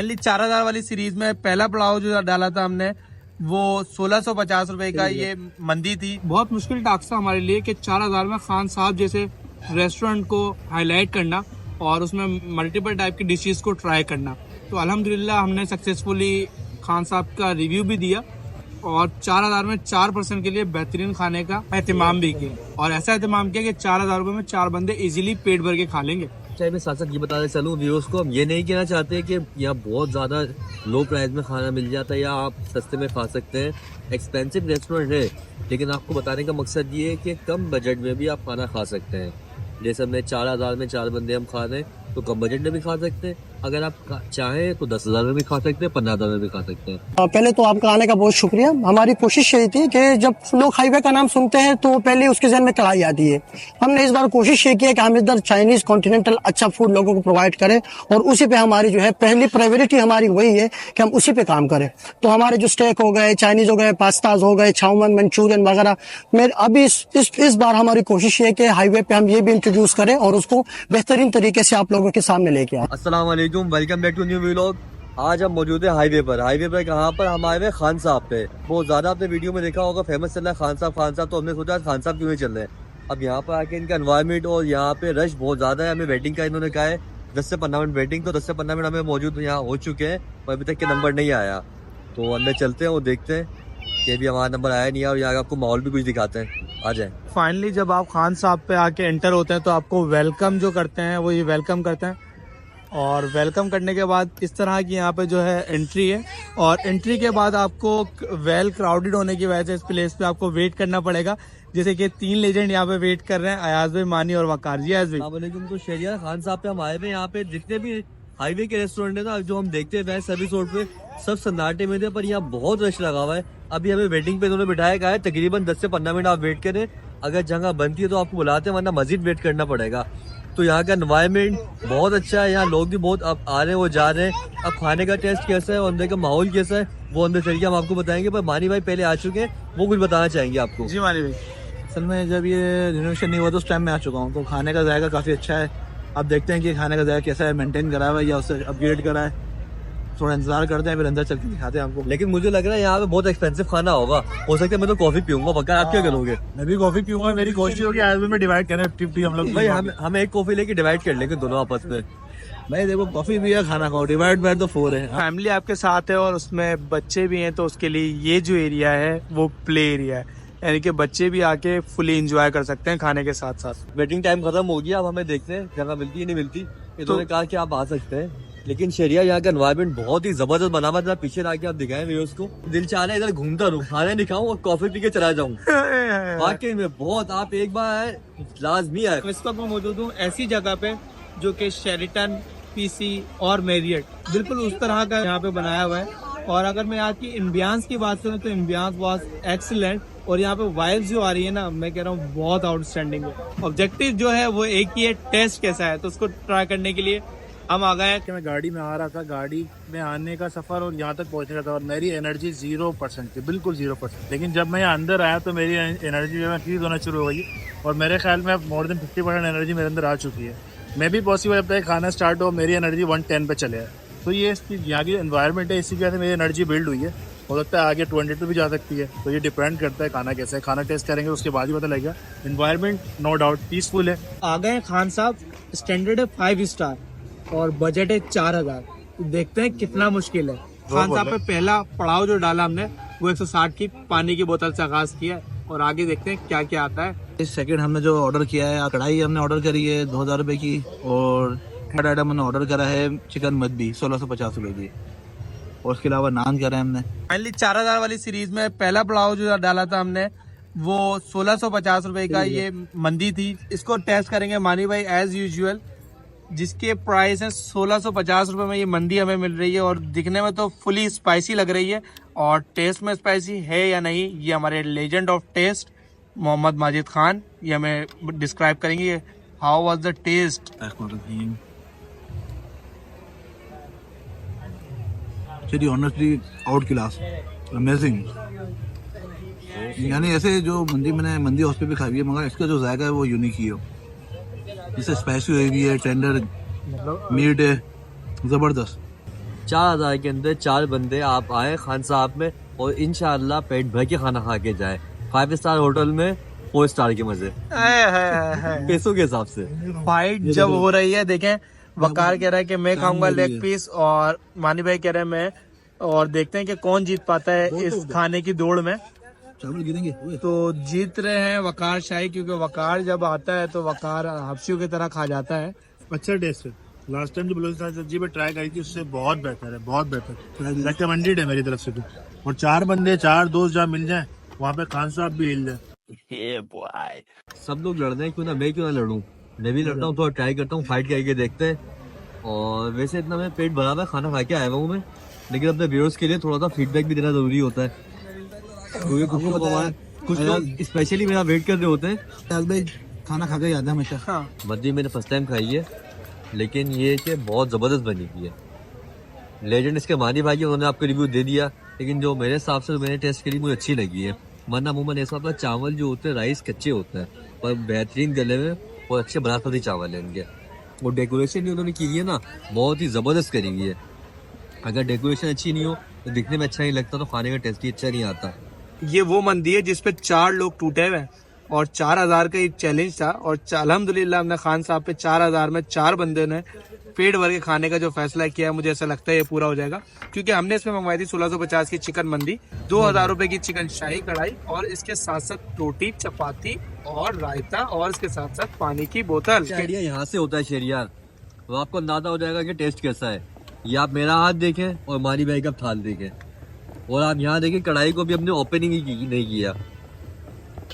Finally 4000 वाली series में पहला पड़ाव जो डाला था हमने वो 1650 रुपए का ये मंदी थी। बहुत मुश्किल टास्क था हमारे लिए कि 4000 में खान साहब जैसे रेस्टोरेंट को हाईलाइट करना और उसमें मल्टीपल टाइप की डिशेस को ट्राई करना। तो अल्हम्दुलिल्लाह हमने सक्सेसफुली खान साहब का रिव्यू भी दिया और 4000 में 4 पर्सन के लिए बेहतरीन खाने का एहतमाम भी किया और ऐसा एहतमाम किया कि 4000 रुपए में 4 बंदे इजीली पेट भर के खा लेंगे। चाहे मैं साथ साथ ये बताने चलूँ व्यूअर्स को, हम ये नहीं कहना चाहते कि यहाँ बहुत ज़्यादा लो प्राइस में खाना मिल जाता है या आप सस्ते में खा सकते हैं। एक्सपेंसिव रेस्टोरेंट है, लेकिन आपको बताने का मकसद ये है कि कम बजट में भी आप खाना खा सकते हैं। जैसे हमने 4000 में 4 बंदे हम खा रहे हैं तो कम बजट में भी खा सकते हैं। अगर आप चाहें तो 10,000 में भी खा सकते हैं, 15,000 में भी खा सकते हैं। पहले तो आपका आने का बहुत शुक्रिया। हमारी कोशिश यही थी कि जब लोग हाईवे का नाम सुनते हैं तो पहले उसके जहन में कढ़ाई आती है। हमने इस बार कोशिश ये की है कि हम इधर चाइनीज कॉन्टिनेंटल अच्छा फूड लोगों को प्रोवाइड करें और उसी पे हमारी जो है पहली प्रायोरिटी हमारी वही है कि हम उसी पे काम करें। तो हमारे जो स्टेक हो गए, चाइनीज हो गए, पास्ताज हो गए, चाउमन, मंचूरियन वगैरह, मेरे अभी इस बार हमारी कोशिश ये कि हाईवे पे हम ये भी इंट्रोड्यूस करें और उसको बेहतरीन तरीके से आप लोगों के सामने लेके आए। अस्सलाम वालेकुम, welcome back to new vlog. आज हम मौजूद है हाईवे पर कहाँ पर? हम आए हुए खान साहब पे। बहुत ज्यादा आपने वीडियो में देखा होगा फेमस चल रहा है खान साहब। तो हमने सोचा खान साहब क्यों नहीं चल रहे हैं। अब यहाँ पर आके इनका एनवायरनमेंट और यहाँ पे रश बहुत ज्यादा है। हमें वेटिंग का इन्होंने कहा है 10 से 15 मिनट वेटिंग, तो 10 से 15 मिनट हमें मौजूद यहाँ हो चुके हैं और अभी तक के नंबर नहीं आया। तो अंदर चलते हैं और देखते हैं कि अभी हमारा नंबर आया नहीं है और यहाँ आपको माहौल भी कुछ दिखाते हैं। आ जाए। फाइनली जब आप खान साहब पे आके एंटर होते हैं तो आपको वेलकम जो करते हैं वो ये वेलकम करते हैं और वेलकम करने के बाद इस तरह की यहाँ पे जो है एंट्री है और एंट्री के बाद आपको वेल क्राउडेड होने की वजह से इस प्लेस पे आपको वेट करना पड़ेगा। जैसे कि 3 लेजेंड यहाँ पे वेट कर रहे हैं, अयाज भाई, मानी और वकार जी। अयाज भाई तो शहरिया खान साहब पे हम आए हुए। यहाँ पे जितने भी हाईवे के रेस्टोरेंट है ना जो हम देखते हैं वैसे सर्विस रोड पे सब सन्नाटे में थे, पर यहाँ बहुत रश लगा हुआ है। अभी हमें वेटिंग पे इन्होंने बिठाया गया है, तकरीबन 10 से 15 मिनट आप वेट करें। अगर जगह बनती है तो आपको बुलाते हैं, वरना मजीद वेट करना पड़ेगा। तो यहाँ का एनवायरनमेंट बहुत अच्छा है, यहाँ लोग भी बहुत अब आ रहे हैं, वो जा रहे हैं। अब खाने का टेस्ट कैसा है और अंदर का माहौल कैसा है वो अंदर चलिए हम आपको बताएंगे। पर मानी भाई पहले आ चुके हैं, वो कुछ बताना चाहेंगे आपको। जी मानी भाई, असल में जब ये रिनोवेशन नहीं हुआ तो उस टाइम में आ चुका हूँ, तो खाने का जायका काफ़ी अच्छा है। अब देखते हैं कि खाने का जायका कैसा है, मेंटेन करा हुआ है या उससे अपग्रेड करा है। थोड़ा इंतजार करते हैं, फिर अंदर चल के दिखाते हैं आपको। लेकिन मुझे लग रहा है यहाँ पे बहुत एक्सपेंसिव खाना होगा। हो सकता है मैं तो कॉफी पीऊंगा। पक्का आप क्या करोगे? मैं भी कॉफी पीऊंगा। मेरी कोशिश होगी आज में डिवाइड करें 50-50 हम लोग। भाई हम एक कॉफी लेके डिवाइड कर लेंगे दोनों आपस में। भाई देखो, कॉफी भी है, खाना खाओ, डिवाइड बाय तो 4 है। फैमिली आपके साथ है और उसमें बच्चे भी हैं, तो उसके लिए ये जो एरिया है वो प्ले एरिया है, यानी कि बच्चे भी आके फुली एंजॉय कर सकते हैं खाने के साथ साथ। वेटिंग टाइम खत्म हो गया, अब हमें देखते हैं जगह मिलती है नहीं मिलती। इन्होंने कहा कि आप आ सकते हैं, लेकिन शहरिया यहाँ का एनवायरनमेंट बहुत ही जबरदस्त बना हुआ है। पीछे आके आप दिखाएं व्यूअर्स को, दिल चाह रहा है इधर घूमता रहूं, खाना नहीं खाऊं और कॉफी पी के चला जाऊं। वाकई में बहुत, आप एक बार लाजमी आए। इस वक्त मैं मौजूद हूँ ऐसी जगह पे जो कि शेरिटन, पीसी और मैरियट बिल्कुल उस तरह का यहाँ पे बनाया हुआ है। और अगर मैं यहाँ की एम्बियंस की बात करूँ तो एम्बियंस बहुत एक्सीलेंट और यहाँ पे वाइब्स जो आ रही है ना, मैं कह रहा हूँ बहुत आउटस्टैंडिंग है। ऑब्जेक्टिव जो है वो एक ही है, टेस्ट कैसा है, तो उसको ट्राई करने के लिए हम आ गए। मैं गाड़ी में आ रहा था, गाड़ी में आने का सफर और यहाँ तक पहुँचने का था और मेरी एनर्जी 0% थी, बिल्कुल 0%। लेकिन जब मैं यहाँ अंदर आया तो मेरी एनर्जी जो है फ्रीज होना शुरू हो गई और मेरे ख्याल में अब मोर देन 50% एनर्जी मेरे अंदर आ चुकी है। मैं भी पॉसिबल जब तक खाना स्टार्ट हो मेरी एनर्जी 110 पे चले है। तो ये यहाँ की एनवायरनमेंट है, इसी की वजह से मेरी एनर्जी बिल्ड हुई है। हो सकता है आगे 22 भी जा सकती है। तो ये डिपेंड करता है खाना कैसा है, खाना टेस्ट करेंगे उसके बाद ही पता लगेगा। एनवायरनमेंट नो डाउट पीसफुल है। आ गए खान साहब, स्टैंडर्ड है 5 स्टार और बजट है 4000। तो देखते हैं कितना मुश्किल है। खान साहब पे पहला पड़ाव जो डाला हमने वो 160 की पानी की बोतल से आगाज किया है और आगे देखते हैं क्या क्या आता है। सेकंड हमने जो ऑर्डर किया है, कढ़ाई हमने ऑर्डर करी है 2000 रुपये की और थर्ड आइटम हमने ऑर्डर करा है चिकन मदबी 1650 रुपये की और उसके अलावा नान करा है हमने। फाइनली 4000 वाली सीरीज में पहला पड़ाव जो डाला था हमने वो 1650 रुपए का ये मंदी थी। इसको टेस्ट करेंगे मानी भाई एज यूजुअल, जिसके प्राइस है 1650 रुपए में ये मंदी हमें मिल रही है और दिखने में तो फुली स्पाइसी लग रही है और टेस्ट में स्पाइसी है या नहीं ये हमारे legend of test Mohammad Majid Khan ये हमें डिस्क्राइब करेंगे। How was the test? चलिए ऑनेस्टली आउट क्लास, अमेजिंग। यानी ऐसे जो मैंने मंदी हाउस पे भी खाई है, मगर इसका जो जायका है वो यूनिक ही हो। जैसे स्पाइसी हुई है, टेंडर मीट है, ज़बरदस्त। 4,000 के अंदर 4 बंदे आप आए खान साहब में और इंशाल्लाह पेट भर के खाना खा के जाए। 5 स्टार होटल में 4 स्टार के मजे पैसों के हिसाब से। फाइट जब हो रही है देखें, वकार कह रहा है कि मैं खाऊंगा लेग पीस और मानी भाई कह रहे हैं मैं, और देखते हैं कि कौन जीत पाता है इस खाने की दौड़ में। चावल गिरेंगे। तो जीत रहे हैं वकार शाही, क्योंकि वकार जब आता है तो वकार हफ्सियों की तरह खा जाता है। अच्छा टेस्ट है। लास्ट टाइम जो बलूचिस्तान सब्जी में ट्राई करी थी उससे बहुत बेहतर है, बहुत बेहतर रिकमेंडेड है मेरी तरफ से तो। और 4 बंदे 4 दोस्त जहाँ मिल जाए वहाँ पे खान साहब भी हिल जाए। सब लोग लड़ रहे हैं, क्यों ना मैं क्यों ना लड़ूं। मैं भी लड़ता हूँ, थोड़ा ट्राई करता हूँ, फाइट करके देखते हैं। और वैसे इतना मैं पेट भरा हुआ है, खाना खा के आया हूँ मैं, लेकिन अपने व्यूअर्स के लिए थोड़ा सा फीडबैक भी देना जरूरी होता है, क्योंकि कुछ लोग स्पेशली मेरा वेट कर रहे होते हैं। भाई खाना खा के जाता है हमेशा। हाँ, मद्दी मैंने फर्स्ट टाइम खाई है, लेकिन ये कि बहुत ज़बरदस्त बनी हुई है। लेजेंड इसके मानी भाई उन्होंने आपको रिव्यू दे दिया, लेकिन जो मेरे हिसाब से मैंने टेस्ट करी मुझे अच्छी लगी है। वरना अमूमन ऐसा होता है चावल जो होते हैं राइस कच्चे होते हैं, पर बेहतरीन गले में और अच्छे बनास्पति चावल है इनके। और डेकोरेशन भी उन्होंने की है ना, बहुत ही ज़बरदस्त करी हुई है। अगर डेकोरेशन अच्छी नहीं हो तो दिखने में अच्छा नहीं लगता, तो खाने का टेस्ट ही अच्छा नहीं आता। ये वो मंदी है जिसपे 4 लोग टूटे हुए हैं और 4,000 का एक चैलेंज था, और अल्हम्दुलिल्लाह हमने खान साहब पे 4,000 में 4 बंदे ने पेट भर के खाने का जो फैसला किया है, मुझे ऐसा लगता है ये पूरा हो जाएगा। क्योंकि हमने इसमें मंगवाई थी 1650 की चिकन मंदी, 2,000 रुपए की चिकन शाही कढ़ाई, और इसके साथ साथ रोटी, चपाती और रायता, और इसके साथ साथ पानी की बोतल। शेरिया यहाँ से होता है शेरियार, तो आपको अंदाजा हो जाएगा कि टेस्ट कैसा है। ये आप मेरा हाथ देखें और मानी भाई का थाल देखें, और आप यहाँ देखें कढ़ाई को भी हमने ओपनिंग ही नहीं किया,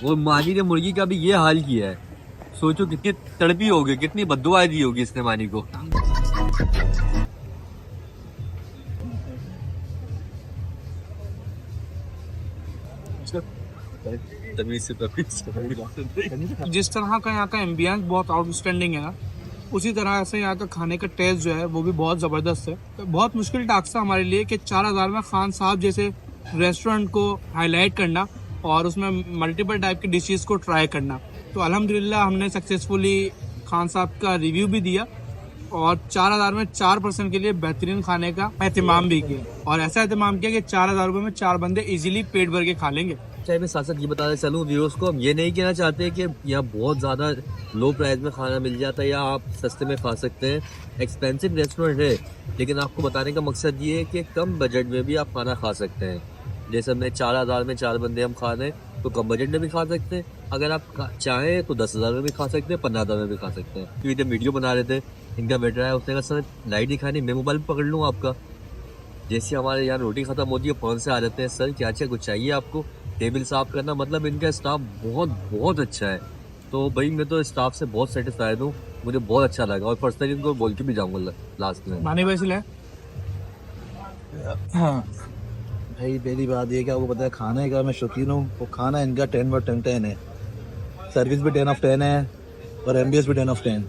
और मानी ने मुर्गी का भी ये हाल किया है। सोचो कितनी तड़पी होगी, कितनी बद्दुआएं दी होगी इसने मानी को। जिस तरह का यहाँ का एम्बियंस बहुत आउटस्टैंडिंग है ना, उसी तरह से यहाँ का खाने का टेस्ट जो है वो भी बहुत ज़बरदस्त है। तो बहुत मुश्किल टास्क था हमारे लिए कि 4,000 में खान साहब जैसे रेस्टोरेंट को हाईलाइट करना और उसमें मल्टीपल टाइप की डिशेस को ट्राई करना। तो अल्हम्दुलिल्लाह हमने सक्सेसफुली खान साहब का रिव्यू भी दिया और 4,000 में 4 पर्सन के लिए बेहतरीन खाने का एहतमाम भी किया, और ऐसा एहतमाम किया कि 4,000 रुपये में 4 बंदे इजीली पेट भर के खा लेंगे। चाहे मैं साथ साथ ये बताना चलूँ व्यूअर्स को, हम ये नहीं कहना चाहते कि यहाँ बहुत ज़्यादा लो प्राइस में खाना मिल जाता है या आप सस्ते में खा सकते हैं। एक्सपेंसिव रेस्टोरेंट है, लेकिन आपको बताने का मकसद ये है कि कम बजट में भी आप खाना खा सकते हैं। जैसे हमने 4,000 में 4 बंदे हम खा रहे हैं, तो कम बजट में भी खा सकते हैं। अगर आप चाहें तो 10,000 में भी खा सकते हैं, 15,000 में भी खा सकते हैं। क्योंकि जब वीडियो बना रहे थे इनका बेटर है, उसने कहा सर लाइट नहीं खानी, मैं मोबाइल पकड़ लूँ आपका। जैसे हमारे यहाँ रोटी खत्म होती है फ़ोन से आ जाते हैं, सर क्या कुछ चाहिए आपको, टेबल साफ करना। मतलब इनका स्टाफ बहुत बहुत अच्छा है। तो भाई मैं तो स्टाफ से बहुत सेटिस्फाइड हूँ, मुझे बहुत अच्छा लगा, और पर्सनली इनको बोल के भी जाऊँगा लास्ट में। मानी भाई से ले। हाँ भाई, पहली बात ये कि आपको पता है खाने का मैं शौकीन हूँ, वो खाना इनका 10/10 है। सर्विस भी 10/10 है और एम्बियंस भी 10/10।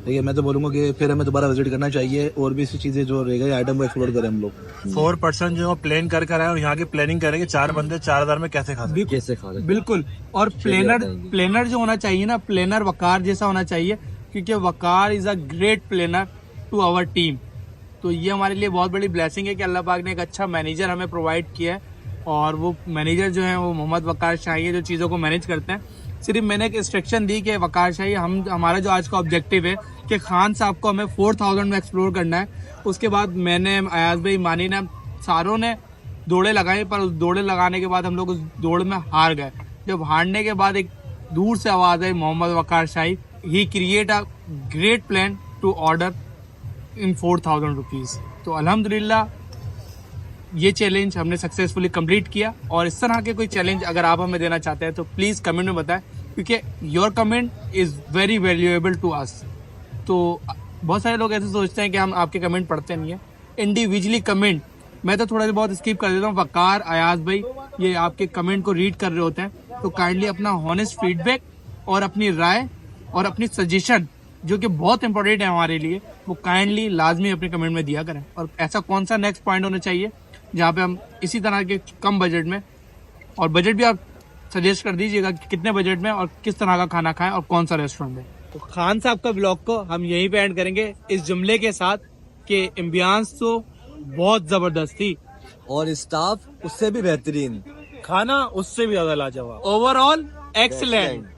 ठीक है, मैं तो बोलूँगा कि फिर हमें दोबारा विजिट करना चाहिए, और भी ऐसी चीज़ें जो रह गई आइटम को एक्सप्लोर करें हम लोग। 4 पर्सन जो प्लान कर कर आए और यहाँ की प्लानिंग करेंगे 4 बंदे 4,000 में कैसे खा सकते कैसे खा सकते? बिल्कुल। और प्लेनर जो होना चाहिए ना, प्लेनर वकार जैसा होना चाहिए, क्योंकि Waqar is a great planner to our team. तो ये हमारे लिए बहुत बड़ी ब्लेसिंग है कि अल्लाह पाक ने एक अच्छा मैनेजर हमें प्रोवाइड किया है, और वो मैनेजर जो है वो मोहम्मद वकार शाही है, जो चीज़ों को मैनेज करते हैं। सिर्फ मैंने एक इंस्ट्रक्शन दी कि वकार शाही हमारा जो आज का ऑब्जेक्टिव है कि खान साहब को हमें 4,000 में एक्सप्लोर करना है। उसके बाद मैंने, अयाज भाई, मानी ने, सारों ने दौड़े लगाए, पर उस दौड़े लगाने के बाद हम लोग उस दौड़ में हार गए। जब हारने के बाद एक दूर से आवाज़ आई Mohammed Waqar Shahi, he create a great plan to order in 4,000 rupees. तो अल्हम्दुलिल्लाह ये चैलेंज हमने सक्सेसफुली कंप्लीट किया, और इस तरह के कोई चैलेंज अगर आप हमें देना चाहते हैं तो प्लीज़ कमेंट में बताएं, क्योंकि your comment is very valuable to us. तो बहुत सारे लोग ऐसे सोचते हैं कि हम आपके कमेंट पढ़ते नहीं है, इंडिविजुअली कमेंट मैं तो थोड़ा बहुत स्किप कर देता हूँ। वकार, अयाज भाई ये आपके कमेंट को रीड कर रहे होते हैं, तो काइंडली अपना हॉनेस्ट फीडबैक और अपनी राय और अपनी सजेशन, जो कि बहुत इंपॉर्टेंट है हमारे लिए, वो काइंडली लाजमी अपने कमेंट में दिया करें। और ऐसा कौन सा नेक्स्ट पॉइंट होना चाहिए जहाँ पे हम इसी तरह के कम बजट में, और बजट भी आप सजेस्ट कर दीजिएगा कि कितने बजट में और किस तरह का खाना खाएं और कौन सा रेस्टोरेंट है। तो खान साहब का ब्लॉग को हम यहीं पे एंड करेंगे इस जुमले के साथ कि एम्बियंस तो बहुत जबरदस्त थी। और स्टाफ उससे भी बेहतरीन। खाना उससे भी ज्यादा लाजवाब। Overall excellent.